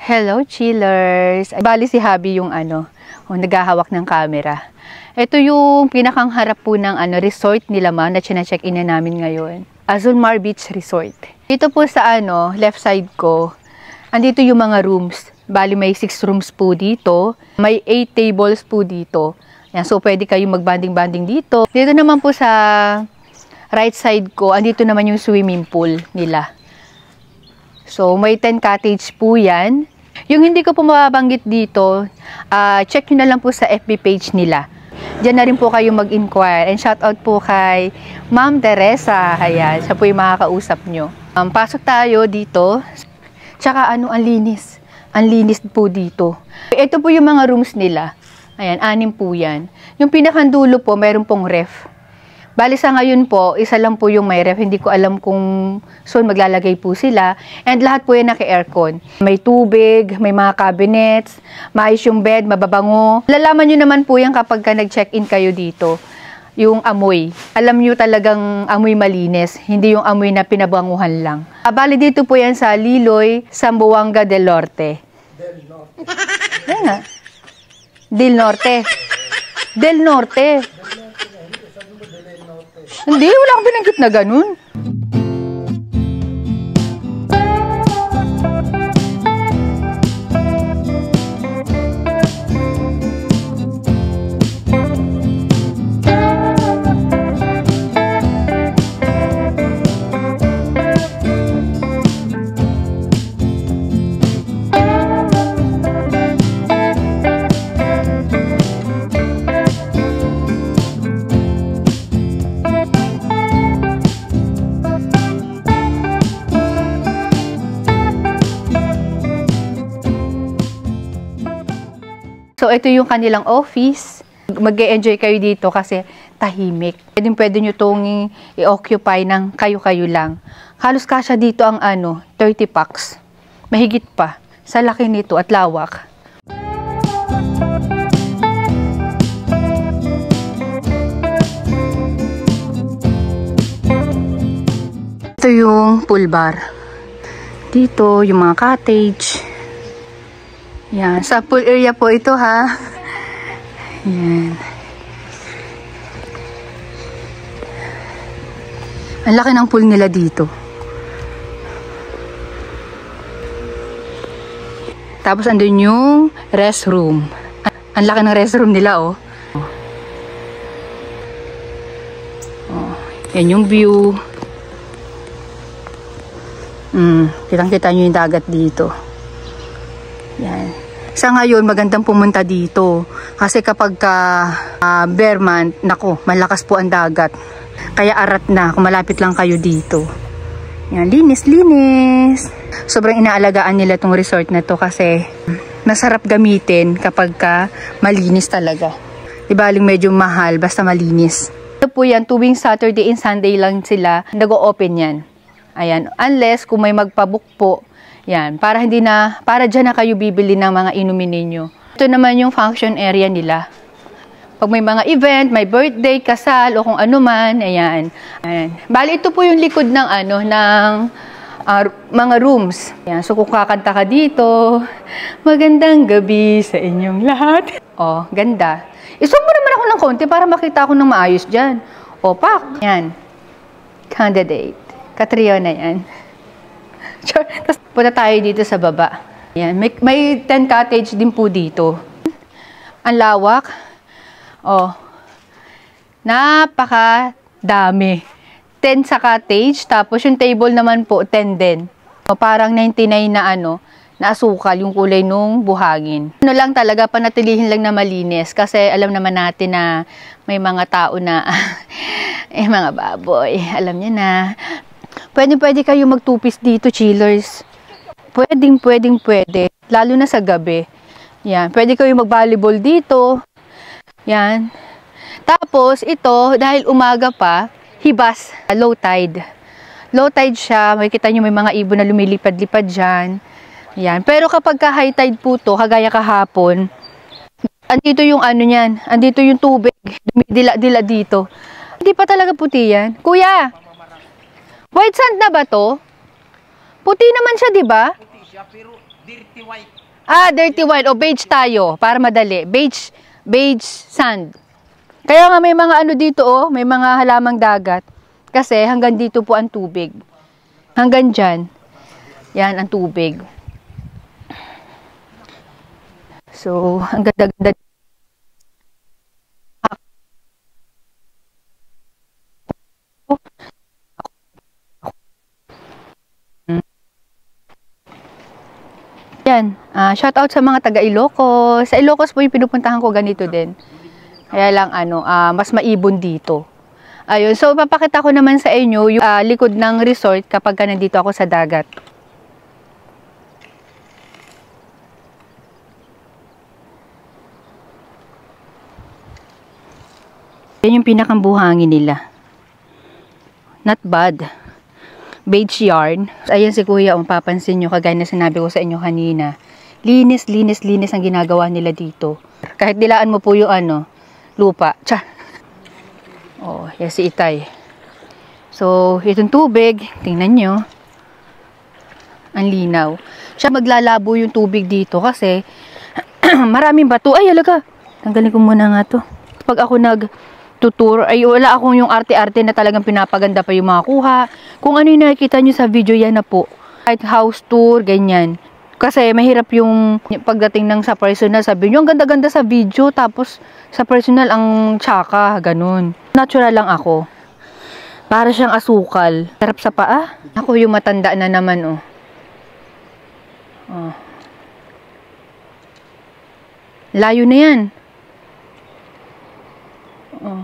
Hello, chillers! Bali si Habi yung naghahawak ng camera. Ito yung pinakang harap po ng resort nila ma'am na chine-check-in na namin ngayon. Azulmar Beach Resort. Dito po sa left side ko, andito yung mga rooms. Bali may 6 rooms po dito. May 8 tables po dito. Yan, so pwede kayong mag-banding-banding dito. Dito naman po sa right side ko, andito naman yung swimming pool nila. So may 10 cottage po yan. Yung hindi ko po mababanggit dito, check nyo na lang po sa FB page nila. Diyan na rin po kayo mag-inquire. And shout out po kay Ma'am Teresa. Ayan, siya po yung makakausap nyo. Pasok tayo dito. Tsaka ang linis. Ang linis po dito. Ito po yung mga rooms nila. Ayan, 6 po yan. Yung pinakandulo po, mayroon pong ref. Bali sa ngayon po, isa lang po yung may ref. Hindi ko alam kung soon maglalagay po sila. And lahat po yan naka-aircon. May tubig, may mga cabinets, maayos yung bed, mababango. Lalaman nyo naman po yan kapag nag-check-in kayo dito. Yung amoy. Alam nyo talagang amoy malinis. Hindi yung amoy na pinabanguhan lang. Bali dito po yan sa Liloy, Zamboanga del Norte. Del Norte. Yan nga. Del Norte. Del Norte. Hindi, wala akong binanggit na ganun. So, ito yung kanilang office. Mag-e-enjoy kayo dito kasi tahimik. Pwede nyo itong i-occupy ng kayo-kayo lang. Halos kasya dito ang 30 packs. Mahigit pa. Sa laki nito at lawak. Ito yung pool bar. Dito yung mga cottage. Yan, sa pool area po ito ha. Yan. Ang laki ng pool nila dito. Tapos andun yung restroom. Ang laki ng restroom nila oh. Yan yung view. Kitang-kita nyo yung dagat dito. Yan. Sa ngayon, magandang pumunta dito. Kasi kapag bear month, naku, malakas po ang dagat. Kaya arat na kung malapit lang kayo dito. Yan, linis-linis. Sobrang inaalagaan nila tong resort na to kasi masarap gamitin kapag malinis talaga. Di baling medyo mahal, basta malinis. Ito po yan, tuwing Saturday and Sunday lang sila nag-o-open yan. Ayan, unless kung may magpabook po, yan, para dyan na kayo bibili ng mga inumin ninyo. Ito naman yung function area nila. Pag may mga event, may birthday, kasal, o kung ano man, ayan. Ayan. Bali, ito po yung likod ng mga rooms. Ayan, so kung kakanta ka dito, magandang gabi sa inyong lahat. Oh, ganda. Isom mo naman ako ng konti para makita ako ng maayos dyan. O, pak. Yan. Candidate. Katrio na yan. Tapos punta tayo dito sa baba. Yan. May 10 cottage din po dito. Ang lawak. Oh. Napakadami. 10 sa cottage. Tapos yung table naman po, 10 din. O, parang 99 na na asukal yung kulay nung buhangin. Lang talaga, panatilihin lang na malinis. Kasi alam naman natin na may mga tao na, mga baboy. Alam niya na. Pwede kayo magtupis dito, chillers. Pwede. Lalo na sa gabi. Yan. Pwede kayo mag-volleyball dito. Yan. Tapos, ito, dahil umaga pa, hibas. Low tide. Low tide siya. Makikita nyo may mga ibon na lumilipad-lipad dyan. Yan. Pero kapag high tide po to, kagaya kahapon, andito yung niyan. Andito yung tubig. Dumidila-dila dito. Hindi pa talaga puti yan. Kuya! White sand na ba to? Puti naman siya, di ba? Puti siya, pero Dirty white. Ah, dirty white. O beige tayo. Para madali. Beige sand. Kaya nga may mga ano dito oh. May mga halamang dagat. Kasi hanggang dito po ang tubig. Hanggang dyan. Yan ang tubig. So, ang ganda-ganda. Yan, shout out sa mga taga Ilocos. Sa Ilocos po yung pinupuntahan ko ganito din. Kaya lang mas maibon dito. Ayun, so papakita ko naman sa inyo yung likod ng resort kapag nandito ako sa dagat. Yan yung pinakambuhangin nila. Not bad. Beige yarn. Ayan si kuya, papansin nyo, kagaya na sinabi ko sa inyo kanina. Linis ang ginagawa nila dito. Kahit dilaan mo po yung lupa. Tsa! Oh, yan si Itay. So, itong tubig, tingnan nyo. Ang linaw. Siya maglalabo yung tubig dito kasi maraming bato. Ay, alaga! Tanggalin ko muna nga to. Pag ako nag-tutor, ay wala akong yung arte-arte na talagang pinapaganda pa yung mga kuha. Kung ano yung nakikita nyo sa video, yan na po. Kahit house tour, ganyan. Kasi mahirap yung pagdating ng sa personal, sabi nyo, ang ganda-ganda sa video, tapos sa personal, ang tsaka, ganun. Natural lang ako. Para siyang asukal. Sarap sa paa. Ako yung matanda na naman, oh. Oh. Layo na yan. Oh.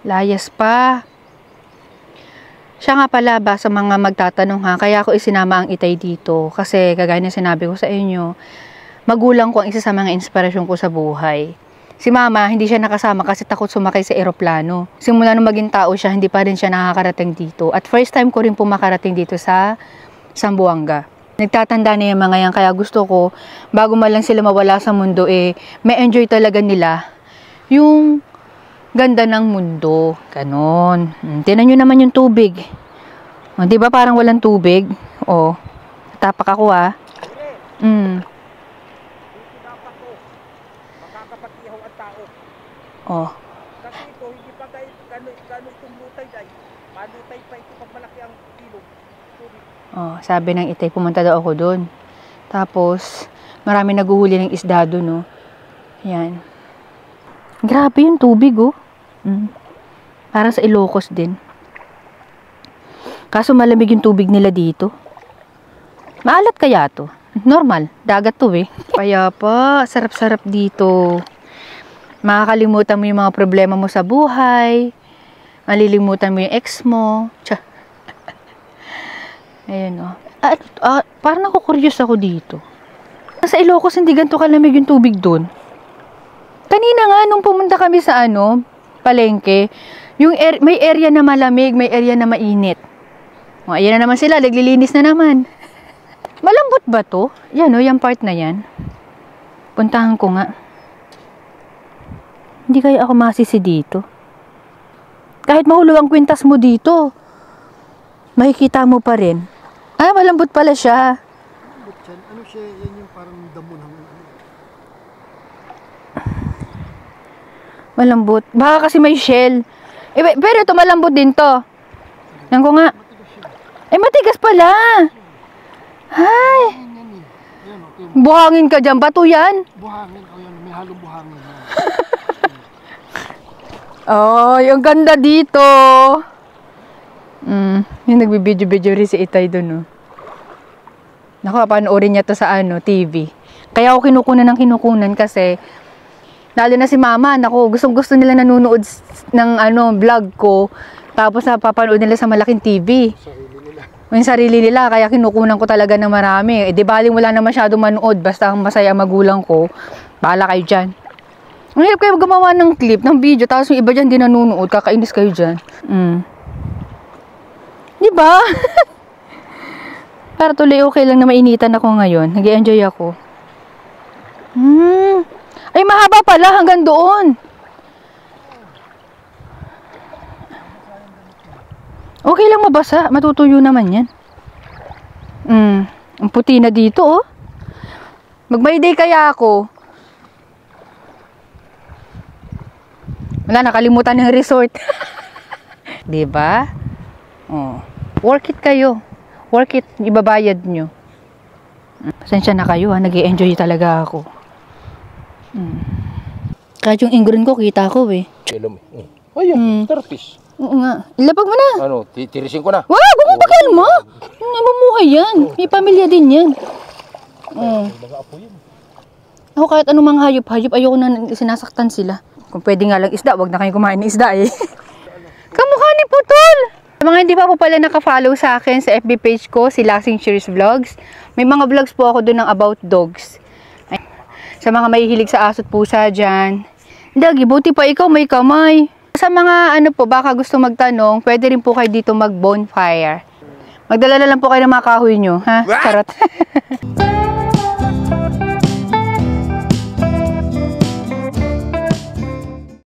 Layas pa. Siya nga pala ba sa mga magtatanong ha, kaya ako isinama ang Itay dito. Kasi kagaya na sinabi ko sa inyo, magulang ko ang isa sa mga inspirasyon ko sa buhay. Si mama, hindi siya nakasama kasi takot sumakay sa eroplano. Simula nung maging tao siya, hindi pa rin siya nakakarating dito. At first time ko rin po makarating dito sa Zamboanga. Nagtatanda na yung mga yan, kaya gusto ko, bago man lang sila mawala sa mundo, may enjoy talaga nila yung ganda ng mundo. Ganon. Tinan nyo naman yung tubig. O, diba parang walang tubig? O, tapak ako ha. Makakapag-ihaw ang tao. O. Kasi ito, hindi pa tayo gano'y tumutay dahil. Malutay pa ito pag malaki ang ilog. O, sabi ng Itay, pumunta daw ako doon. Tapos, marami naguhuli ng isda doon, no? Yan. Grabe yung tubig, oh. Para sa Ilocos din. Kaso malamig yung tubig nila dito. Maalat kaya to? Normal, dagat to eh. Kaya pa, sarap-sarap dito. Makakalimutan mo yung mga problema mo sa buhay. Malilimutan mo yung ex mo. Tsa. Ayun, oh. Parang naku-curious ako dito. Sa Ilocos, hindi ganito kalamig yung tubig dun. Kanina nga, nung pumunta kami sa palengke, yung may area na malamig, may area na mainit. O, ayan na naman sila, naglilinis na naman. Malambot ba to? Yan o, yung part na yan. Puntahan ko nga. Hindi kaya ako masisi dito. Kahit mahulog ang kwintas mo dito, makikita mo pa rin. Ah, malambot pala siya. Ano siya, yan yung parang damo ng malambot. Baka kasi may shell. Pero ito malambot din to. Yan ko nga. Matigas pala. Ay. Buhangin ka dyan. Bato yan. Buhangin. O yan, may halong buhangin. Oh, yung ganda dito. Yung nagbibidyo-video rin si Itay dun, oh. Naku, panoorin niya to sa TV. Kaya ako kinukunan kasi lalo na si mama, naku, gustong-gusto nila nanonood ng vlog ko. Tapos napapanood nila sa malaking TV. Yung sarili nila, kaya kinukunan ko talaga ng marami. Di baling wala na masyadong manood, basta ang masaya magulang ko. Bahala kayo dyan. Ang hirap kayo gumawa ng clip, ng video, tapos yung iba dyan di nanonood, kakainis kayo dyan. Di ba? Para tuloy okay lang na mainitan ako ngayon. Nag-enjoy ako. Ay, mahaba pala hanggang doon. Okay lang mabasa. Matutuyo naman yan. Ang puti na dito, oh. Mag-my day kaya ako. Wala, nakalimutan ng resort. Diba? Oh. Work it kayo. Work it, ibabayad nyo. Pasensya na kayo, ha. Nag-i-enjoy talaga ako. Kahit yung ingron ko, kita ko, eh. Alam mo. Ayan, starfish. Oo nga. Ilapag mo na. Ano, titirisin ko na. Wag, huwag mo pakalma. Namumuhay yan. May pamilya din yan. Mga apo yun. Ako kahit anong mga hayop-hayop, ayoko na sinasaktan sila. Kung pwede nga lang isda, wag na kayo kumain ng isda eh. Kamukha ni Putol! Sa mga hindi pa po pala nakafollow sa akin sa FB page ko, si Lasing Cheers Vlogs. May mga vlogs po ako doon ng about dogs. Ay, sa mga mahihilig sa aso't pusa dyan. Dagi, buti pa ikaw may kamay. Sa mga ano po, baka gusto magtanong, pwede rin po kayo dito mag-bonfire. Magdala na lang po kayo ng mga kahoy nyo, ha? Charot.